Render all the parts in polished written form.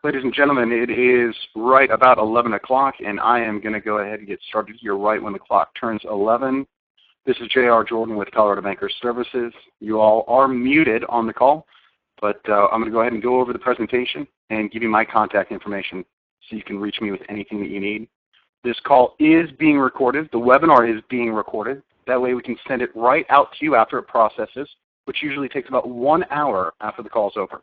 Ladies and gentlemen, it is right about 11 o'clock, and I am going to go ahead and get started here right when the clock turns 11. This is J.R. Jordan with Colorado Banker Services. You all are muted on the call, but I'm going to go ahead and go over the presentation and give you my contact information so you can reach me with anything that you need. This call is being recorded. The webinar is being recorded. That way we can send it right out to you after it processes, which usually takes about 1 hour after the call is over.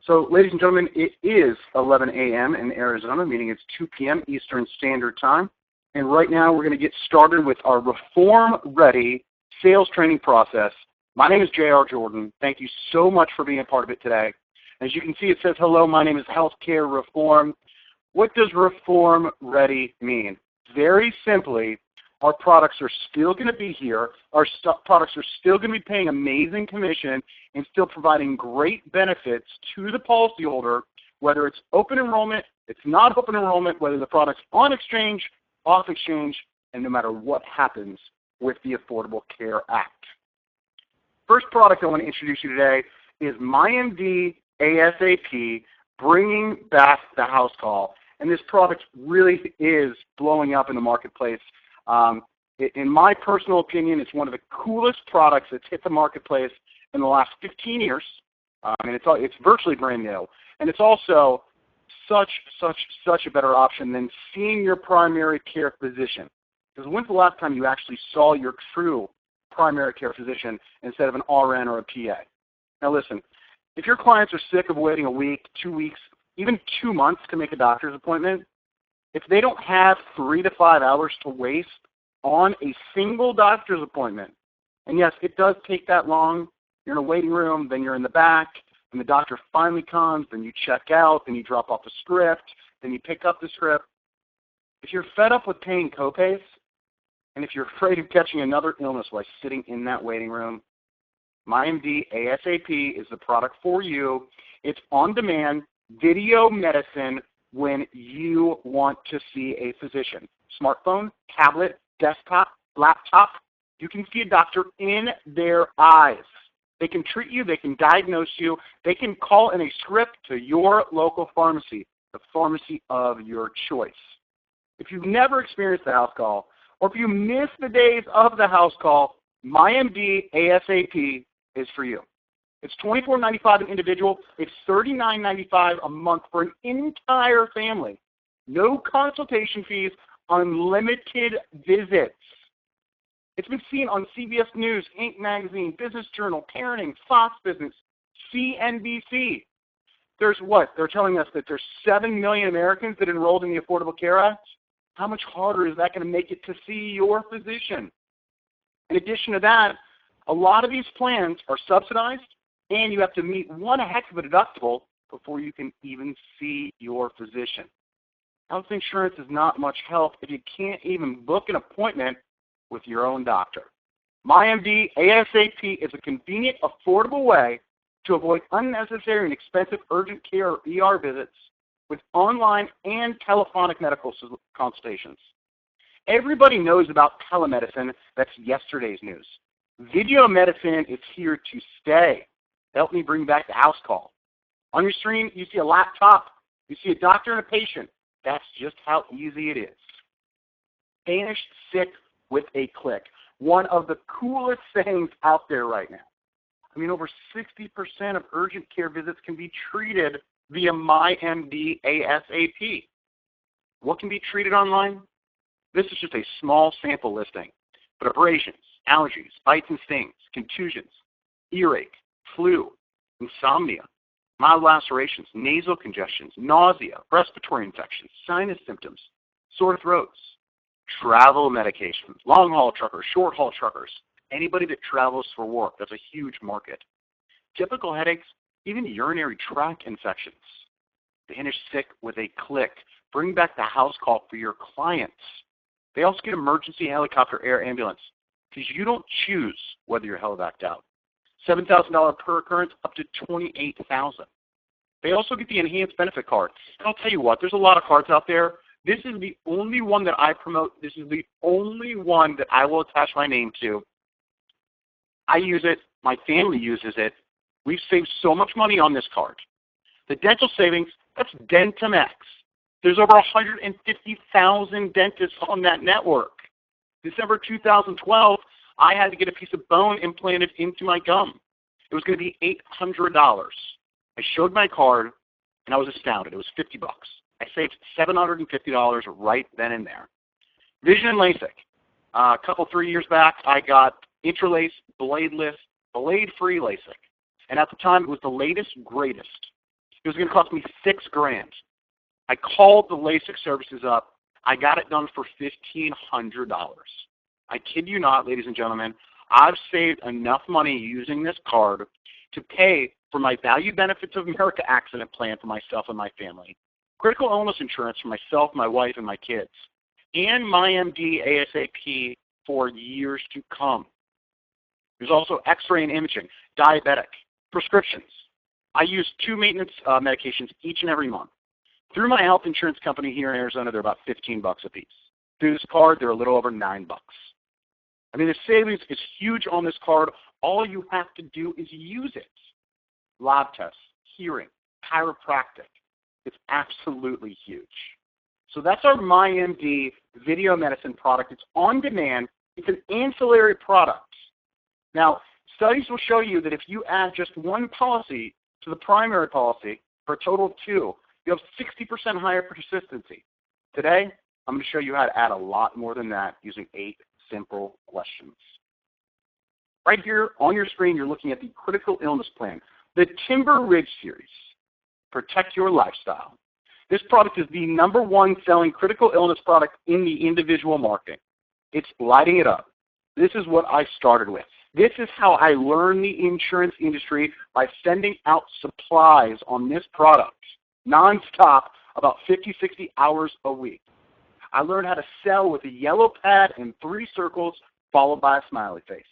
So, ladies and gentlemen, it is 11 a.m. in Arizona, meaning it's 2 p.m. Eastern Standard Time. And right now we're going to get started with our reform-ready sales training process. My name is J.R. Jordan. Thank you so much for being a part of it today. As you can see, it says, hello, my name is Healthcare Reform. What does reform-ready mean? Very simply, our products are still going to be here. Our products are still going to be paying amazing commission and still providing great benefits to the policyholder, whether it's open enrollment, it's not open enrollment, whether the product's on exchange, off exchange, and no matter what happens with the Affordable Care Act. First product I want to introduce you today is MyMD ASAP, bringing back the house call. And this product really is blowing up in the marketplace. In my personal opinion, it's one of the coolest products that's hit the marketplace in the last 15 years. And it's virtually brand new. And it's also such a better option than seeing your primary care physician. Because when's the last time you actually saw your true primary care physician instead of an RN or a PA? Now listen, if your clients are sick of waiting a week, 2 weeks, even 2 months to make a doctor's appointment, if they don't have 3 to 5 hours to waste on a single doctor's appointment, and yes, it does take that long, you're in a waiting room, then you're in the back, and the doctor finally comes, then you check out, then you drop off the script, then you pick up the script. If you're fed up with paying copays, and if you're afraid of catching another illness while sitting in that waiting room, MyMD ASAP is the product for you. It's on-demand video medicine when you want to see a physician. Smartphone, tablet, desktop, laptop, you can see a doctor in their eyes. They can treat you, they can diagnose you, they can call in a script to your local pharmacy, the pharmacy of your choice. If you've never experienced the house call, or if you miss the days of the house call, MyMD ASAP is for you. It's $24.95 an individual. It's $39.95 a month for an entire family. No consultation fees, unlimited visits. It's been seen on CBS News, Inc. Magazine, Business Journal, Parenting, Fox Business, CNBC. There's what? They're telling us that there's 7 million Americans that enrolled in the Affordable Care Act. How much harder is that going to make it to see your physician? In addition to that, a lot of these plans are subsidized, and you have to meet one heck of a deductible before you can even see your physician. Health insurance is not much help if you can't even book an appointment with your own doctor. MyMD ASAP is a convenient, affordable way to avoid unnecessary and expensive urgent care or ER visits with online and telephonic medical consultations. Everybody knows about telemedicine. That's yesterday's news. Video medicine is here to stay. Help me bring back the house call. On your screen, you see a laptop. You see a doctor and a patient. That's just how easy it is. Vanish sick with a click. One of the coolest things out there right now. I mean, over 60% of urgent care visits can be treated via MyMD ASAP. What can be treated online? This is just a small sample listing. But abrasions, allergies, bites and stings, contusions, earache, flu, insomnia, mild lacerations, nasal congestions, nausea, respiratory infections, sinus symptoms, sore throats, travel medications, long-haul truckers, short-haul truckers, anybody that travels for work. That's a huge market. Typical headaches, even urinary tract infections. Vanish sick with a click. Bring back the house call for your clients. They also get emergency helicopter air ambulance because you don't choose whether you're helivac'd out. $7,000 per occurrence up to $28,000. They also get the enhanced benefit card. And I'll tell you what, there's a lot of cards out there. This is the only one that I promote. This is the only one that I will attach my name to. I use it. My family uses it. We've saved so much money on this card. The dental savings That's Dentamax. There's over 150,000 dentists on that network. December 2012, I had to get a piece of bone implanted into my gum. It was going to be $800. I showed my card, and I was astounded. It was $50. I saved $750 right then and there. Vision and LASIK. A couple, 3 years back, I got Intralace, bladeless, blade-free LASIK. And at the time, it was the latest, greatest. It was going to cost me $6,000. I called the LASIK services up. I got it done for $1,500. I kid you not, ladies and gentlemen, I've saved enough money using this card to pay for my Value Benefits of America accident plan for myself and my family, critical illness insurance for myself, my wife, and my kids, and MyMD ASAP for years to come. There's also X-ray and imaging, diabetic, prescriptions. I use 2 maintenance medications each and every month. Through my health insurance company here in Arizona, they're about $15 a piece. Through this card, they're a little over $9. I mean, the savings is huge on this card. All you have to do is use it. Lab tests, hearing, chiropractic. It's absolutely huge. So that's our MyMD video medicine product. It's on demand. It's an ancillary product. Now, studies will show you that if you add just one policy to the primary policy for a total of 2, you have 60% higher persistency. Today, I'm going to show you how to add a lot more than that using 8 simple questions. Right here on your screen, you're looking at the Critical Illness Plan, the Timber Ridge Series. Protect your lifestyle. This product is the #1 selling critical illness product in the individual market. It's lighting it up. This is what I started with. This is how I learned the insurance industry, by sending out supplies on this product nonstop, about 50, 60 hours a week. I learned how to sell with a yellow pad and 3 circles followed by a smiley face.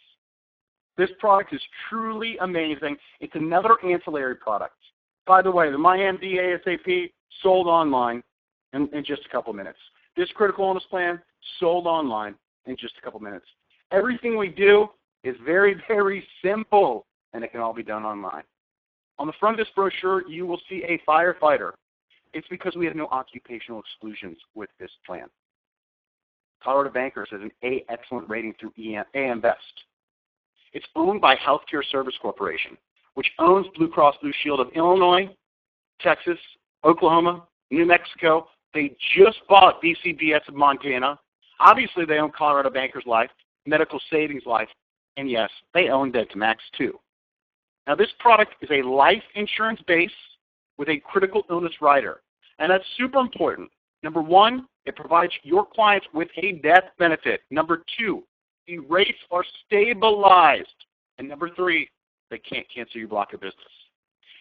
This product is truly amazing. It's another ancillary product. By the way, the MyMD ASAP sold online in just a couple minutes. This critical illness plan sold online in just a couple minutes. Everything we do is very, very simple, and it can all be done online. On the front of this brochure, you will see a firefighter. It's because we have no occupational exclusions with this plan. Colorado Bankers has an A excellent rating through AM Best. It's owned by Healthcare Service Corporation, which owns Blue Cross Blue Shield of Illinois, Texas, Oklahoma, New Mexico. They just bought CBS of Montana. Obviously, they own Colorado Bankers Life, Medical Savings Life, and yes, they own Dentamax too. Now, this product is a life insurance base with a critical illness rider, and that's super important. #1, it provides your clients with a death benefit. #2, the rates are stabilized. And #3, they can't cancel your block of business.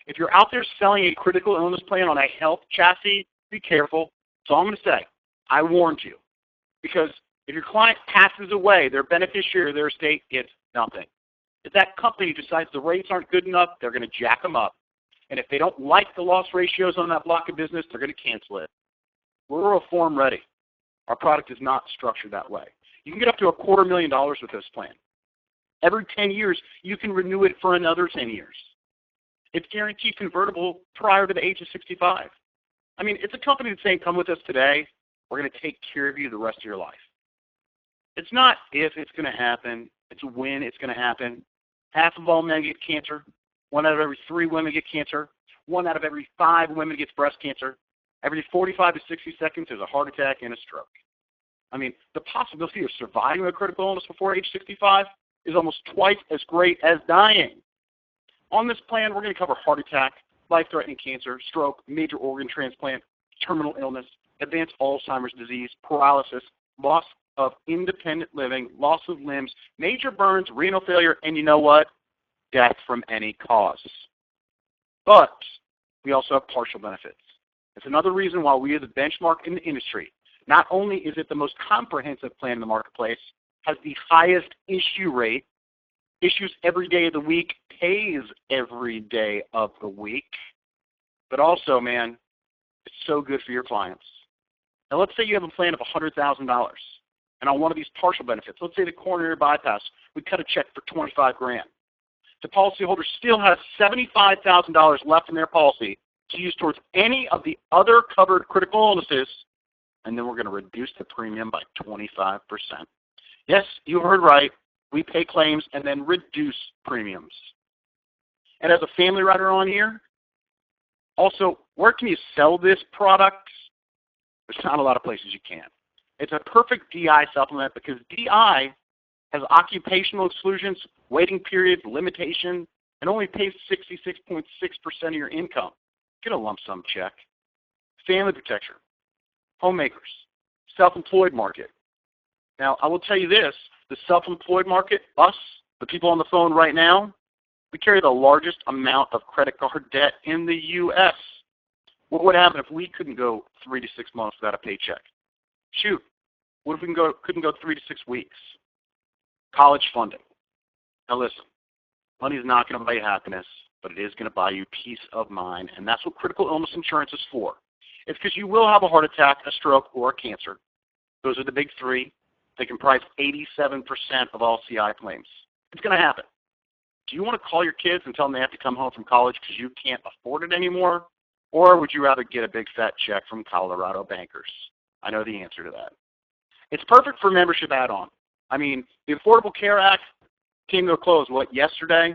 If you're out there selling a critical illness plan on a health chassis, be careful. That's all I'm going to say. I warned you. Because if your client passes away, their beneficiary or their estate gets nothing. If that company decides the rates aren't good enough, they're going to jack them up. And if they don't like the loss ratios on that block of business, they're going to cancel it. We're reform ready. Our product is not structured that way. You can get up to $250,000 with this plan. Every 10 years, you can renew it for another 10 years. It's guaranteed convertible prior to the age of 65. I mean, it's a company that's saying, come with us today. We're going to take care of you the rest of your life. It's not if it's going to happen. It's when it's going to happen. Half of all men get cancer. 1 out of every 3 women get cancer. 1 out of every 5 women gets breast cancer. Every 45 to 60 seconds, there's a heart attack and a stroke. I mean, the possibility of surviving a critical illness before age 65 is almost twice as great as dying. On this plan, we're going to cover heart attack, life-threatening cancer, stroke, major organ transplant, terminal illness, advanced Alzheimer's disease, paralysis, loss of independent living, loss of limbs, major burns, renal failure, and you know what? Death from any cause. But we also have partial benefits. It's another reason why we are the benchmark in the industry. Not only is it the most comprehensive plan in the marketplace, has the highest issue rate, issues every day of the week, pays every day of the week, but also, man, it's so good for your clients. Now, let's say you have a plan of $100,000, and on one of these partial benefits, let's say the coronary bypass, we cut a check for $25,000. The policyholder still has $75,000 left in their policy to use towards any of the other covered critical illnesses, and then we're going to reduce the premium by 25%. Yes, you heard right. We pay claims and then reduce premiums. And as a family writer on here, also, where can you sell this product? There's not a lot of places you can. It's a perfect DI supplement because DI has occupational exclusions, waiting periods, limitation, and only pays 66.6% of your income. Get a lump sum check. Family protection, homemakers, self-employed market. Now, I will tell you this, the self-employed market, us, the people on the phone right now, we carry the largest amount of credit card debt in the U.S. What would happen if we couldn't go 3 to 6 months without a paycheck? Shoot, what if we couldn't go 3 to 6 weeks? College funding. Now listen, money is not going to buy you happiness, but it is going to buy you peace of mind, and that's what critical illness insurance is for. It's because you will have a heart attack, a stroke, or a cancer. Those are the big three. They comprise 87% of all CI claims. It's going to happen. Do you want to call your kids and tell them they have to come home from college because you can't afford it anymore? Or would you rather get a big fat check from Colorado bankers? I know the answer to that. It's perfect for membership add-on. I mean, the Affordable Care Act came to a close, yesterday?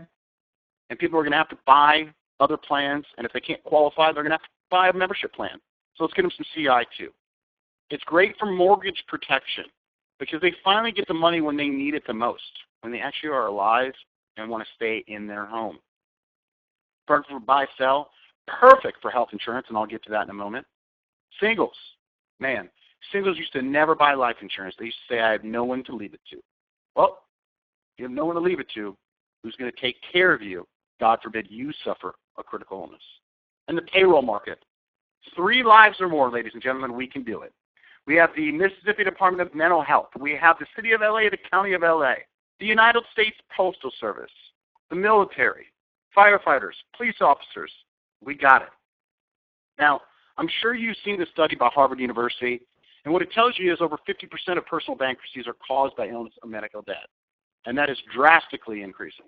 And people are going to have to buy other plans, and if they can't qualify, they're going to have to buy a membership plan. So let's get them some CI too. It's great for mortgage protection because they finally get the money when they need it the most, when they actually are alive and want to stay in their home. Perfect for buy-sell, perfect for health insurance, and I'll get to that in a moment. Singles, man, singles used to never buy life insurance. They used to say, I have no one to leave it to. Well, if you have no one to leave it to, who's going to take care of you? God forbid you suffer a critical illness. And the payroll market. 3 lives or more, ladies and gentlemen, we can do it. We have the Mississippi Department of Mental Health. We have the City of LA, the County of LA, the United States Postal Service, the military, firefighters, police officers. We got it. Now, I'm sure you've seen this study by Harvard University, and what it tells you is over 50% of personal bankruptcies are caused by illness or medical debt, and that is drastically increasing.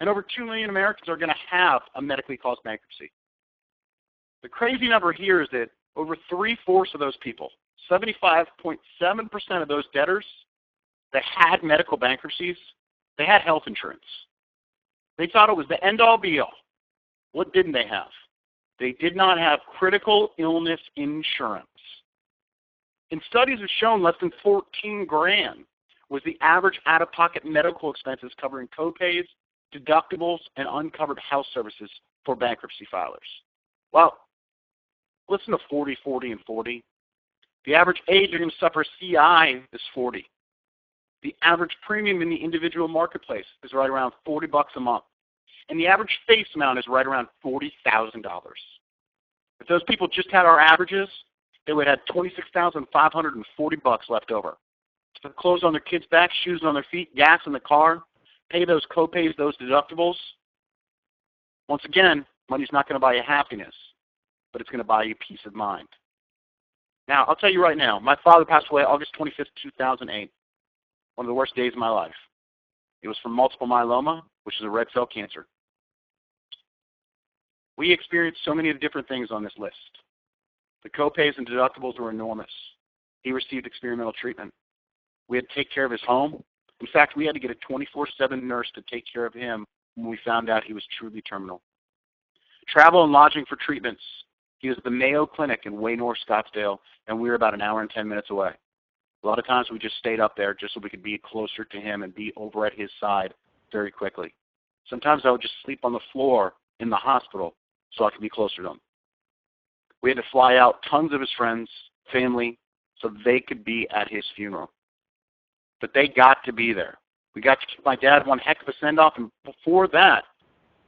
And over 2 million Americans are going to have a medically caused bankruptcy. The crazy number here is that over 3/4 of those people, 75.7% of those debtors that had medical bankruptcies, they had health insurance. They thought it was the end-all be-all. What didn't they have? They did not have critical illness insurance. And studies have shown less than $14,000 was the average out-of-pocket medical expenses covering copays, deductibles, and uncovered health services for bankruptcy filers. Well, listen to 40, 40, and 40. The average age you're going to suffer CI is 40. The average premium in the individual marketplace is right around $40 a month. And the average face amount is right around $40,000. If those people just had our averages, they would have $26,540 left over. To put clothes on their kids' backs, shoes on their feet, gas in the car, pay those copays, those deductibles. Once again, money's not going to buy you happiness, but it's going to buy you peace of mind. Now, I'll tell you right now, my father passed away August 25th, 2008. One of the worst days of my life. It was from multiple myeloma, which is a red cell cancer. We experienced so many different things on this list. The copays and deductibles were enormous. He received experimental treatment. We had to take care of his home. In fact, we had to get a 24/7 nurse to take care of him when we found out he was truly terminal. Travel and lodging for treatments. He was at the Mayo Clinic in Way North Scottsdale, and we were about an hour and 10 minutes away. A lot of times we just stayed up there just so we could be closer to him and be over at his side very quickly. Sometimes I would just sleep on the floor in the hospital so I could be closer to him. We had to fly out tons of his friends, family, so they could be at his funeral. But they got to be there. We got to give my dad one heck of a send-off, and before that,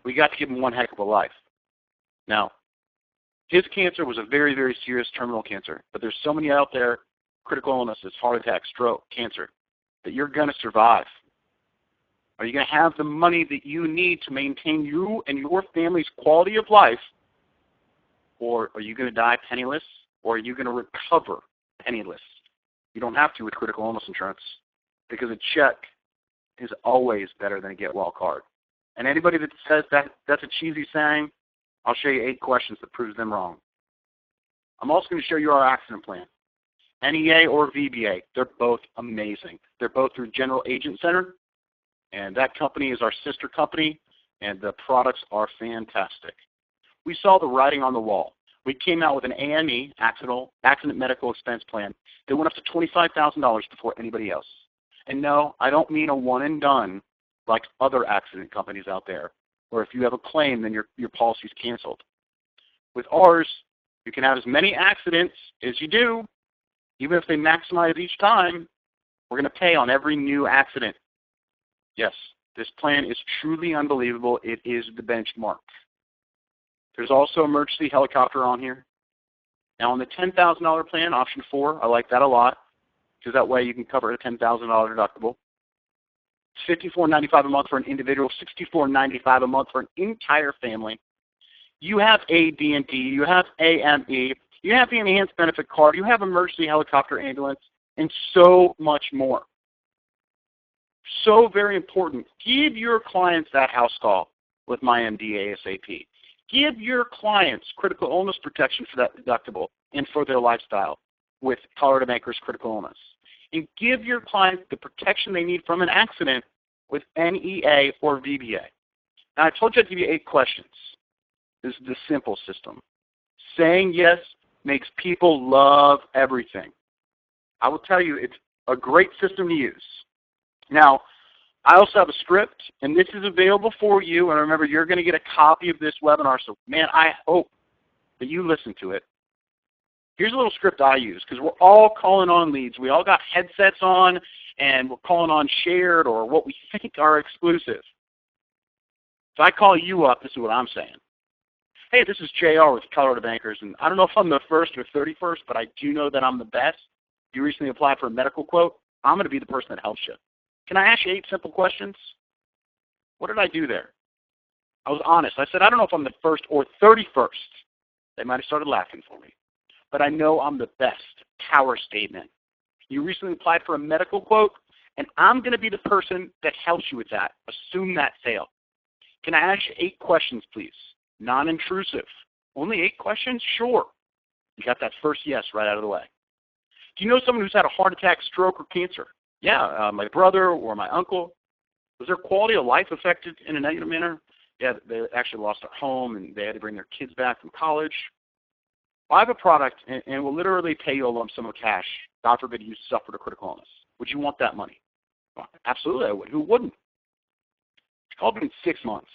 we got to give him one heck of a life. Now, his cancer was a very, very serious terminal cancer, but there's so many out there, critical illnesses, heart attack, stroke, cancer, that you're going to survive. Are you going to have the money that you need to maintain you and your family's quality of life, or are you going to die penniless, or are you going to recover penniless? You don't have to with critical illness insurance because a check is always better than a get-well card. And anybody that says that that's a cheesy saying, I'll show you 8 questions that proves them wrong. I'm also going to show you our accident plan. NEA or VBA, they're both amazing. They're both through General Agent Center, and that company is our sister company, and the products are fantastic. We saw the writing on the wall. We came out with an AME, Accident Medical Expense Plan, that went up to $25,000 before anybody else. And no, I don't mean a one and done like other accident companies out there, where if you have a claim, then your policy's canceled. With ours, you can have as many accidents as you do. Even if they maximize each time, we're going to pay on every new accident. Yes, this plan is truly unbelievable. It is the benchmark. There's also emergency helicopter on here. Now on the $10,000 plan, option 4, I like that a lot, because that way you can cover a $10,000 deductible. It's $54.95 a month for an individual, $64.95 a month for an entire family. You have AD&D, you have AME, you have the enhanced benefit card, you have emergency helicopter ambulance, and so much more. So very important. Give your clients that house call with MyMD ASAP. Give your clients critical illness protection for that deductible and for their lifestyle with Colorado Bankers Critical Illness. And give your clients the protection they need from an accident with NEA or VBA. Now, I told you I'd give you 8 questions. This is the simple system. Saying yes makes people love everything. I will tell you, it's a great system to use. Now, I also have a script, and this is available for you. And remember, you're going to get a copy of this webinar. So, man, I hope that you listen to it. Here's a little script I use, because we're all calling on leads. We all got headsets on, and we're calling on shared or what we think are exclusive. So I call you up. This is what I'm saying. Hey, this is JR with Colorado Bankers, and I don't know if I'm the first or 31st, but I do know that I'm the best. You recently applied for a medical quote. I'm going to be the person that helps you. Can I ask you 8 simple questions? What did I do there? I was honest. I said, I don't know if I'm the first or 31st. They might have started laughing for me. But I know I'm the best. Power statement. You recently applied for a medical quote, and I'm going to be the person that helps you with that. Assume that sale. Can I ask you 8 questions, please? Non-intrusive. Only 8 questions? Sure. You got that first yes right out of the way. Do you know someone who's had a heart attack, stroke, or cancer? Yeah, my brother or my uncle. Was their quality of life affected in a negative manner? Yeah, they actually lost their home and they had to bring their kids back from college. Well, I have a product and will literally pay you a lump sum of cash. God forbid you suffered a critical illness. Would you want that money? Well, absolutely I would. Who wouldn't? It's called in 6 months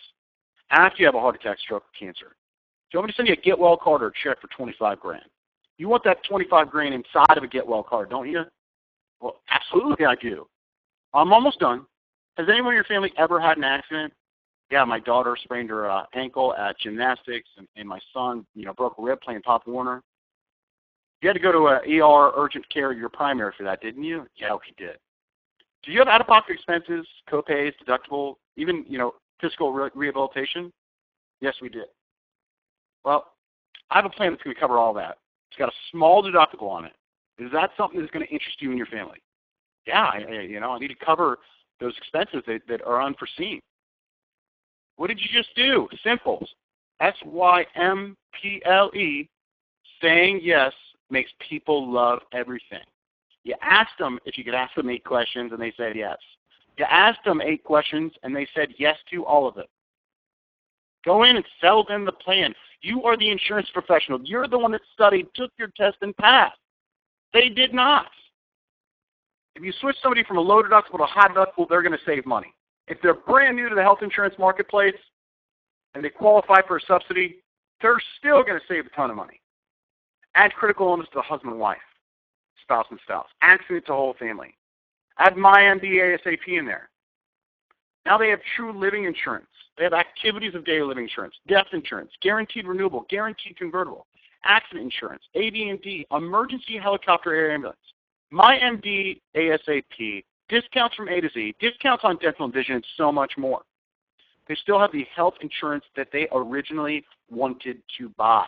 after you have a heart attack, stroke, or cancer. Do you want me to send you a get well card or a check for $25,000? You want that $25,000 inside of a get well card, don't you? Well, absolutely I do. I'm almost done. Has anyone in your family ever had an accident? Yeah, my daughter sprained her ankle at gymnastics, and my son, broke a rib playing Pop Warner. You had to go to an ER urgent care, your primary for that, didn't you? Yeah, we did. Do you have out-of-pocket expenses, co-pays, deductible, even, physical rehabilitation? Yes, we did. Well, I have a plan that's going to cover all that. It's got a small deductible on it. Is that something that's going to interest you and your family? Yeah, I need to cover those expenses that are unforeseen. What did you just do? Simple. SYMPLE. Saying yes makes people love everything. You asked them if you could ask them 8 questions, and they said yes. You asked them 8 questions, and they said yes to all of them. Go in and sell them the plan. You are the insurance professional. You're the one that studied, took your test, and passed. They did not. If you switch somebody from a low deductible to a high deductible, they're going to save money. If they're brand new to the health insurance marketplace and they qualify for a subsidy, they're still going to save a ton of money. Add critical illness to the husband and wife, spouse and spouse. Accident to the whole family. Add MyMD ASAP in there. Now they have true living insurance. They have activities of daily living insurance, death insurance, guaranteed renewable, guaranteed convertible, accident insurance, AD&D, emergency helicopter air ambulance, MyMD ASAP, discounts from A to Z, discounts on dental and vision, and so much more. They still have the health insurance that they originally wanted to buy.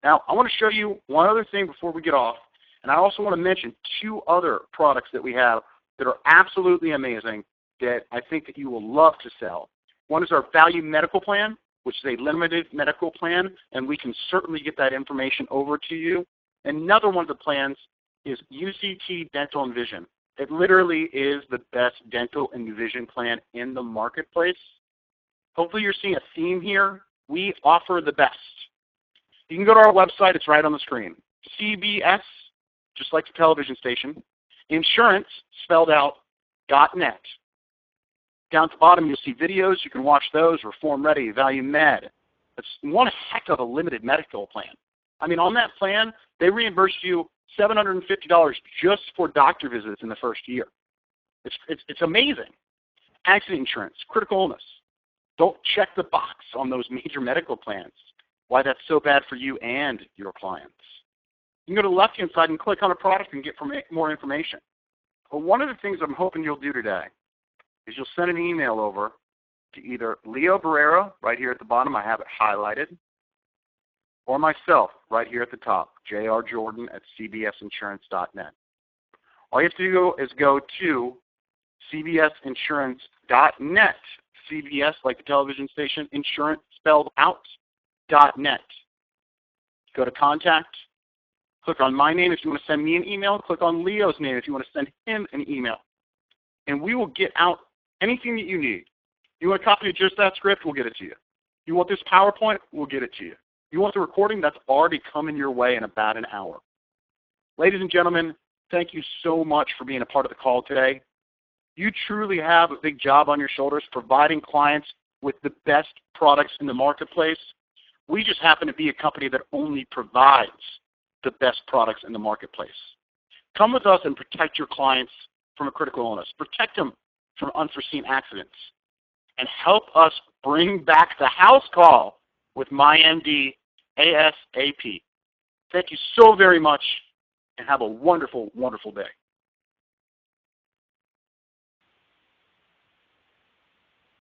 Now, I want to show you one other thing before we get off, and I also want to mention 2 other products that we have that are absolutely amazing that I think that you will love to sell. One is our value medical plan. which is a limited medical plan, and we can certainly get that information over to you. Another one of the plans is UCT Dental and Vision. It literally is the best dental and vision plan in the marketplace. Hopefully you're seeing a theme here. We offer the best. You can go to our website. It's right on the screen. CBS, just like the television station, insurance, spelled out, .net. Down at the bottom, you'll see videos. You can watch those. Reform Ready, Value Med. It's one heck of a limited medical plan. I mean, on that plan, they reimburse you $750 just for doctor visits in the first year. It's amazing. Accident insurance, critical illness. Don't check the box on those major medical plans. Why that's so bad for you and your clients. You can go to the left-hand side and click on a product and get more information. But one of the things I'm hoping you'll do today is you'll send an email over to either Leo Barrera, right here at the bottom, I have it highlighted, or myself, right here at the top, jrjordan@cbsinsurance.net. All you have to do is go to cbsinsurance.net, CBS, like the television station, insurance spelled out, .net. Go to contact, click on my name if you want to send me an email, click on Leo's name if you want to send him an email. And we will get out anything that you need. You want a copy of just that script, we'll get it to you. You want this PowerPoint, we'll get it to you. You want the recording, that's already coming your way in about an hour. Ladies and gentlemen, thank you so much for being a part of the call today. You truly have a big job on your shoulders providing clients with the best products in the marketplace. We just happen to be a company that only provides the best products in the marketplace. Come with us and protect your clients from a critical illness. Protect them from unforeseen accidents. And help us bring back the house call with MyMD ASAP. Thank you so very much, and have a wonderful, wonderful day.